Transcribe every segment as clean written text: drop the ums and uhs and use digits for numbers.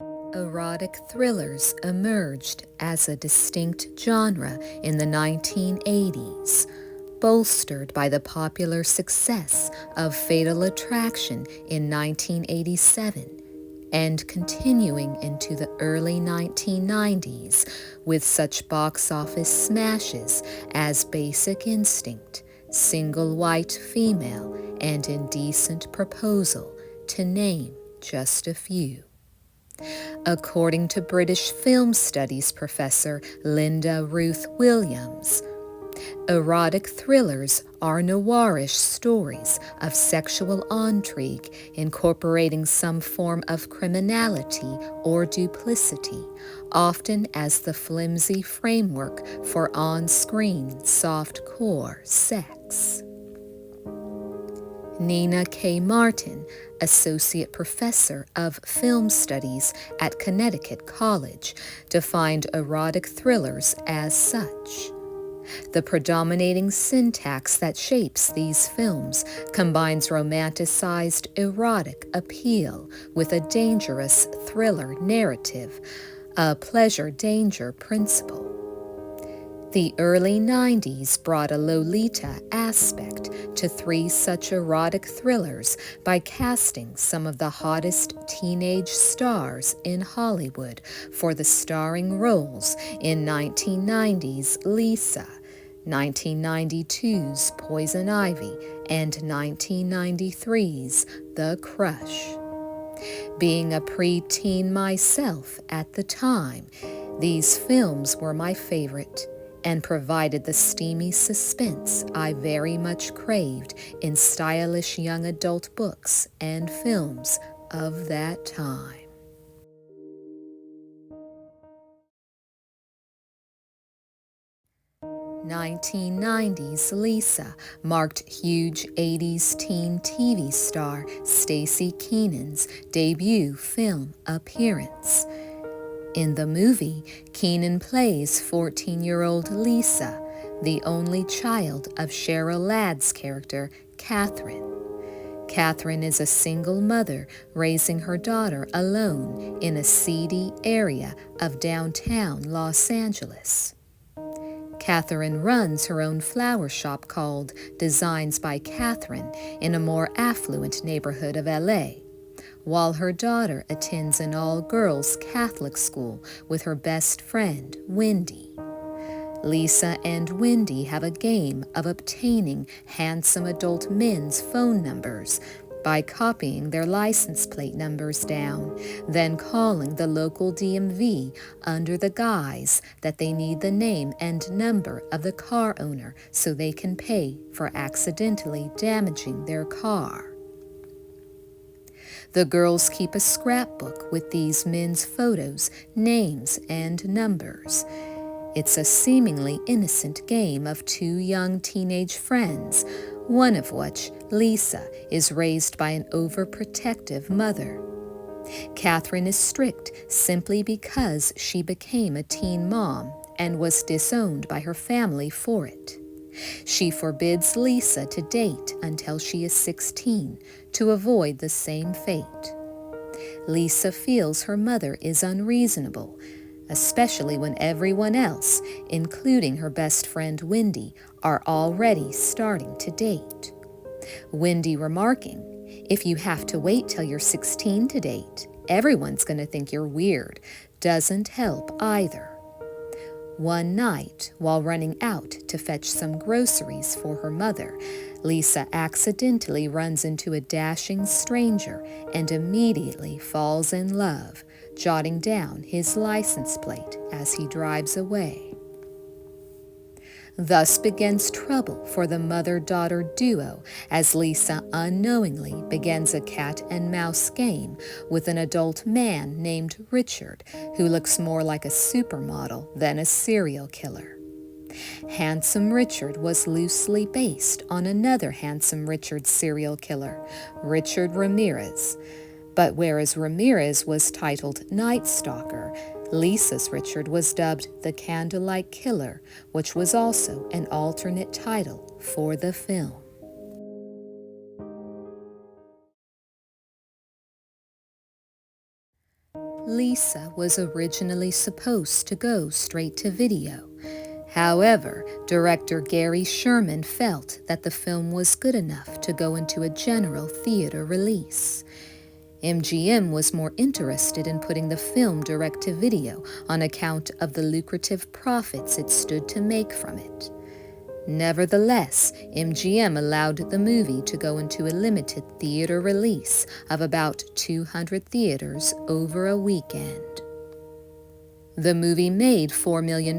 Erotic thrillers emerged as a distinct genre in the 1980s, bolstered by the popular success of Fatal Attraction in 1987 and continuing into the early 1990s with such box office smashes as Basic Instinct, Single White Female, and Indecent Proposal, to name just a few. According to British film studies professor Linda Ruth Williams, erotic thrillers are noirish stories of sexual intrigue incorporating some form of criminality or duplicity, often as the flimsy framework for on-screen soft-core sex. Nina K. Martin, Associate Professor of Film Studies at Connecticut College, defined erotic thrillers as such. The predominating syntax that shapes these films combines romanticized erotic appeal with a dangerous thriller narrative, a pleasure-danger principle. The early 90s brought a Lolita aspect to three such erotic thrillers by casting some of the hottest teenage stars in Hollywood for the starring roles in 1990's Lisa, 1992's Poison Ivy, and 1993's The Crush. Being a preteen myself at the time, these films were my favorite and provided the steamy suspense I very much craved in stylish young adult books and films of that time. 1990's Lisa marked huge 80s teen TV star Stacy Keenan's debut film appearance. In the movie, Keenan plays 14-year-old Lisa, the only child of Cheryl Ladd's character, Catherine. Catherine is a single mother raising her daughter alone in a seedy area of downtown Los Angeles. Catherine runs her own flower shop called Designs by Catherine in a more affluent neighborhood of LA, while her daughter attends an all-girls Catholic school with her best friend, Wendy. Lisa and Wendy have a game of obtaining handsome adult men's phone numbers by copying their license plate numbers down, then calling the local DMV under the guise that they need the name and number of the car owner so they can pay for accidentally damaging their car. The girls keep a scrapbook with these men's photos, names, and numbers. It's a seemingly innocent game of two young teenage friends, one of which, Lisa, is raised by an overprotective mother. Catherine is strict simply because she became a teen mom and was disowned by her family for it. She forbids Lisa to date until she is 16 to avoid the same fate. Lisa feels her mother is unreasonable, especially when everyone else, including her best friend Wendy, are already starting to date. Wendy remarking, "If you have to wait till you're 16 to date, everyone's going to think you're weird," doesn't help either. One night, while running out to fetch some groceries for her mother, Lisa accidentally runs into a dashing stranger and immediately falls in love, jotting down his license plate as he drives away. Thus begins trouble for the mother-daughter duo as Lisa unknowingly begins a cat-and-mouse game with an adult man named Richard, who looks more like a supermodel than a serial killer. Handsome Richard was loosely based on another Handsome Richard serial killer, Richard Ramirez. But whereas Ramirez was titled Night Stalker, Lisa's Richard was dubbed the Candlelight Killer, which was also an alternate title for the film. Lisa was originally supposed to go straight to video. However, director Gary Sherman felt that the film was good enough to go into a general theater release. MGM was more interested in putting the film direct-to-video on account of the lucrative profits it stood to make from it. Nevertheless, MGM allowed the movie to go into a limited theater release of about 200 theaters over a weekend. The movie made $4 million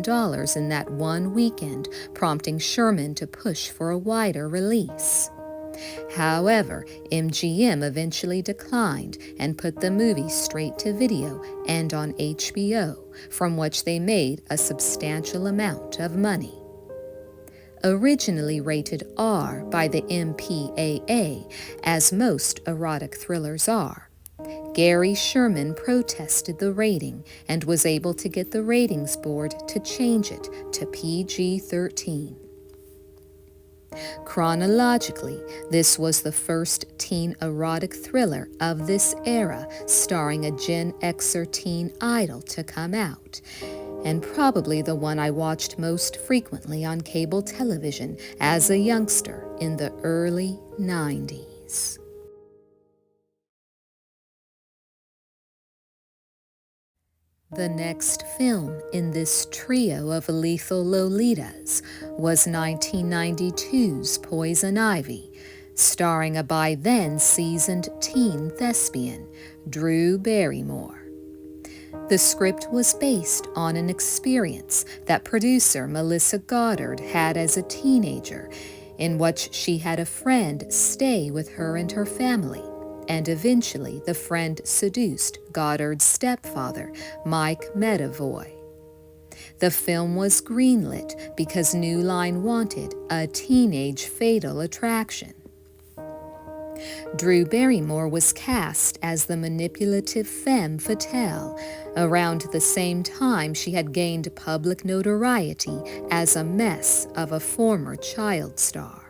in that one weekend, prompting Sherman to push for a wider release. However, MGM eventually declined and put the movie straight to video and on HBO, from which they made a substantial amount of money. Originally rated R by the MPAA, as most erotic thrillers are, Gary Sherman protested the rating and was able to get the ratings board to change it to PG-13. Chronologically, this was the first teen erotic thriller of this era starring a Gen Xer teen idol to come out, and probably the one I watched most frequently on cable television as a youngster in the early 90s. The next film in this trio of lethal Lolitas was 1992's Poison Ivy, starring a by then seasoned teen thespian, Drew Barrymore. The script was based on an experience that producer Melissa Goddard had as a teenager, in which she had a friend stay with her and her family, and eventually the friend seduced Goddard's stepfather, Mike Medavoy. The film was greenlit because New Line wanted a teenage fatal attraction. Drew Barrymore was cast as the manipulative femme fatale around the same time she had gained public notoriety as a mess of a former child star.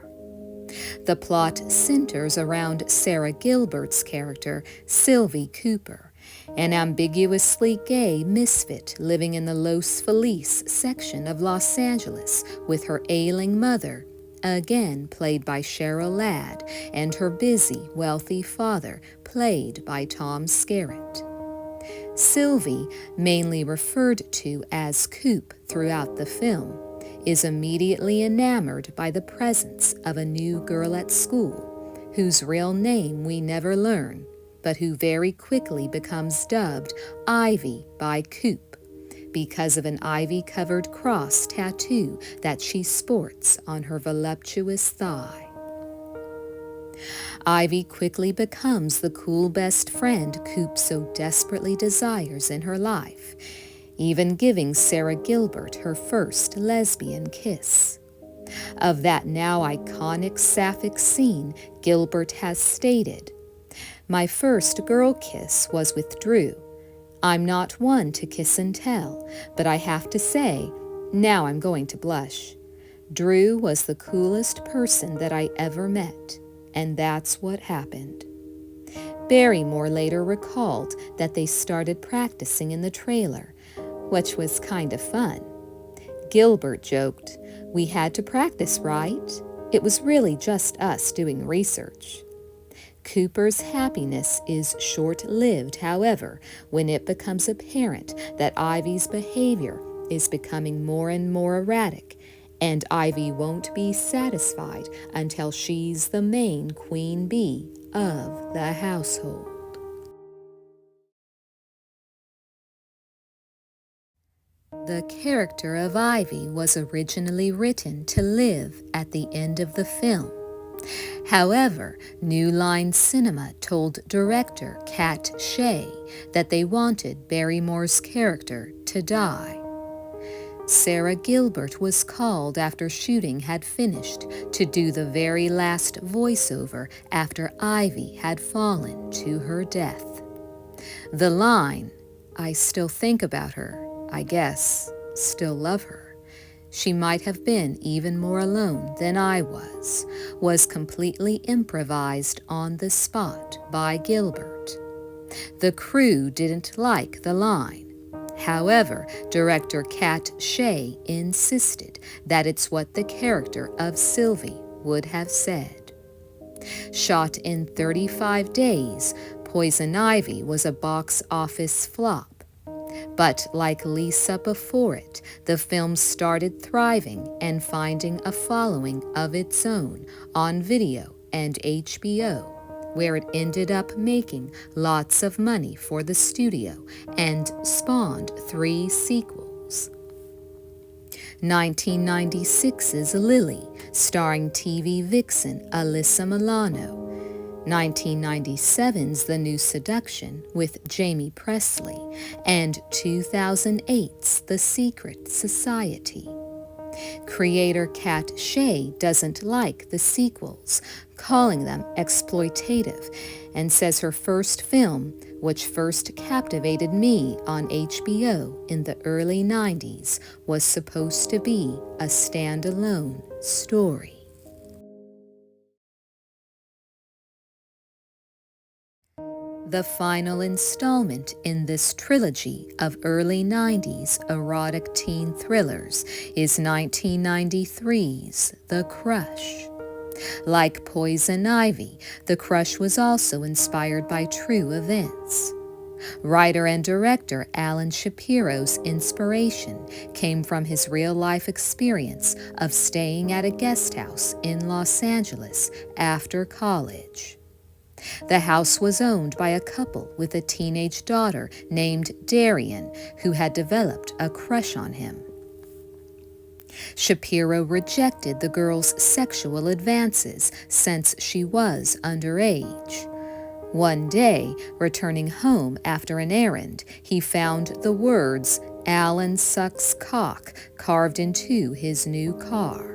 The plot centers around Sarah Gilbert's character, Sylvie Cooper, an ambiguously gay misfit living in the Los Feliz section of Los Angeles with her ailing mother, again played by Cheryl Ladd, and her busy, wealthy father, played by Tom Skerritt. Sylvie, mainly referred to as Coop throughout the film, is immediately enamored by the presence of a new girl at school, whose real name we never learn, but who very quickly becomes dubbed Ivy by Coop because of an ivy-covered cross tattoo that she sports on her voluptuous thigh. Ivy quickly becomes the cool best friend Coop so desperately desires in her life, even giving Sarah Gilbert her first lesbian kiss. Of that now iconic sapphic scene, Gilbert has stated, "My first girl kiss was with Drew. I'm not one to kiss and tell, but I have to say, now I'm going to blush. Drew was the coolest person that I ever met, and that's what happened." Barrymore later recalled that they started practicing in the trailer, which was kind of fun. Gilbert joked, "We had to practice, right? It was really just us doing research." Cooper's happiness is short-lived, however, when it becomes apparent that Ivy's behavior is becoming more and more erratic, and Ivy won't be satisfied until she's the main queen bee of the household. The character of Ivy was originally written to live at the end of the film. However, New Line Cinema told director Kat Shea that they wanted Barrymore's character to die. Sarah Gilbert was called after shooting had finished to do the very last voiceover after Ivy had fallen to her death. The line, "I still think about her, I guess, still love her. She might have been even more alone than I was completely improvised on the spot by Gilbert. The crew didn't like the line. However, director Kat Shea insisted that it's what the character of Sylvie would have said. Shot in 35 days, Poison Ivy was a box office flop. But like Lisa before it, the film started thriving and finding a following of its own on video and HBO, where it ended up making lots of money for the studio and spawned 3 sequels. 1996's Lily, starring TV vixen Alyssa Milano. 1997's The New Seduction with Jamie Presley, and 2008's The Secret Society. Creator Kat Shea doesn't like the sequels, calling them exploitative, and says her first film, which first captivated me on HBO in the early 90s, was supposed to be a standalone story. The final installment in this trilogy of early 90s erotic teen thrillers is 1993's The Crush. Like Poison Ivy, The Crush was also inspired by true events. Writer and director Alan Shapiro's inspiration came from his real-life experience of staying at a guest house in Los Angeles after college. The house was owned by a couple with a teenage daughter named Darian, who had developed a crush on him. Shapiro rejected the girl's sexual advances since she was underage. One day, returning home after an errand, he found the words "Alan sucks cock" carved into his new car.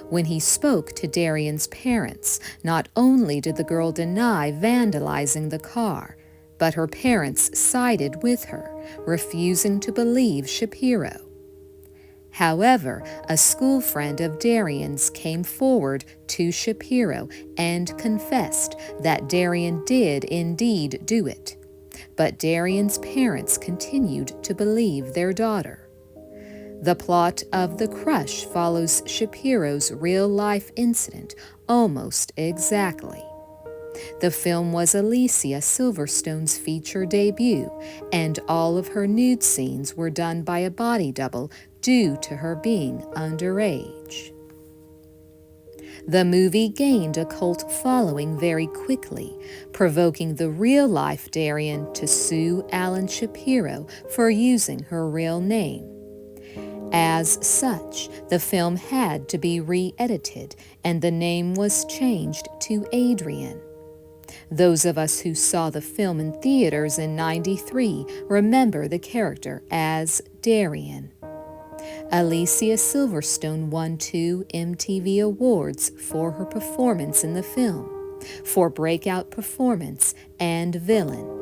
When he spoke to Darian's parents, not only did the girl deny vandalizing the car, but her parents sided with her, refusing to believe Shapiro. However, a school friend of Darian's came forward to Shapiro and confessed that Darian did indeed do it. But Darian's parents continued to believe their daughter. The plot of The Crush follows Shapiro's real-life incident almost exactly. The film was Alicia Silverstone's feature debut, and all of her nude scenes were done by a body double due to her being underage. The movie gained a cult following very quickly, provoking the real-life Darian to sue Alan Shapiro for using her real name. As such, the film had to be re-edited, and the name was changed to Adrian. Those of us who saw the film in theaters in '93 remember the character as Darian. Alicia Silverstone won 2 MTV Awards for her performance in the film, for breakout performance and villain.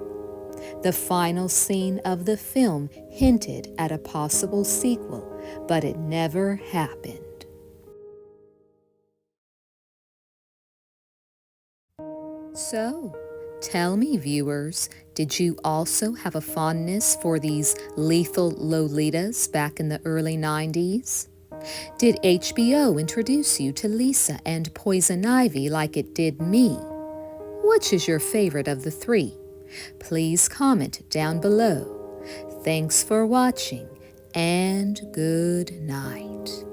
The final scene of the film hinted at a possible sequel, but it never happened. So, tell me, viewers, did you also have a fondness for these lethal Lolitas back in the early 90s? Did HBO introduce you to Lisa and Poison Ivy like it did me? Which is your favorite of the 3? Please comment down below. Thanks for watching, and good night.